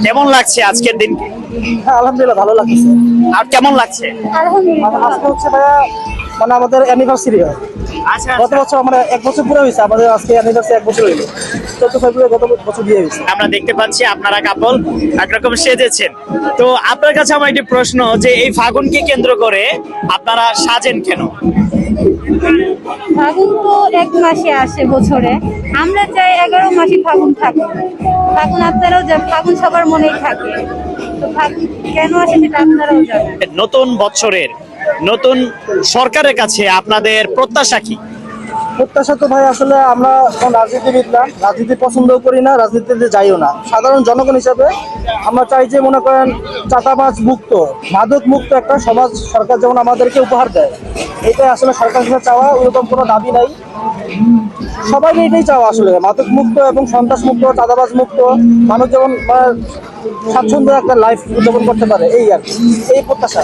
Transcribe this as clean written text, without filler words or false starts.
কেমন লাগছে আজকের দিন? হ্যাঁ, আলহামদুলিল্লাহ ভালো লাগছে। আর কেমন লাগছে? আজকে হচ্ছে ভাইয়া মানে আমাদের অ্যানিভার্সারি হয়। আচ্ছা গত বছর আমরা 1 বছর পুরো হয়েছে, আমাদের আজকে অ্যানিভার্সারি 1 বছর হইলো। 14 ফেব্রুয়ারি গত বছর বিয়ে হয়েছে। আমরা দেখতে পাচ্ছি আপনারা কাপল একরকম সেজেছেন। তো আপনার কাছে আমার একটি প্রশ্ন, যে এই ফাগুনকে কেন্দ্র করে আপনারা সাজেন কেন? ফাগুন তো 1 মাসে আসে বছরে, আমরা চাই 11 মাসে ফাগুন থাকে। ফাগুন আপনারাও ফাগুন সবার মনেই থাকে, তো ফাগুন কেন আসে সেটা আপনারাও জানেন। নতুন বছরের নতুন সরকারের কাছে আপনাদের প্রত্যাশা কি? প্রত্যাশা তো ভাই আসলে আমরা কোন রাজনীতিবিদ না, রাজনীতি পছন্দ করি না, রাজনীতিতে যাইও না। সাধারণ জনগণ হিসাবে আমরা চাই যে মনে করেন চাঁদাবাজ মুক্ত, মাদক মুক্ত একটা সমাজ সরকার যেমন আমাদেরকে উপহার দেয়। এটাই আসলে সরকার কাছে চাওয়া, ওরকম কোনো দাবি নাই। সবাই এটাই চাওয়া আসলে, মাদক মুক্ত এবং সন্ত্রাস মুক্ত, চাঁদাবাজ মুক্ত, মানুষ যেমন স্বাচ্ছন্দ্য একটা লাইফ উদযাপন করতে পারে, এই আর কি, এই প্রত্যাশা।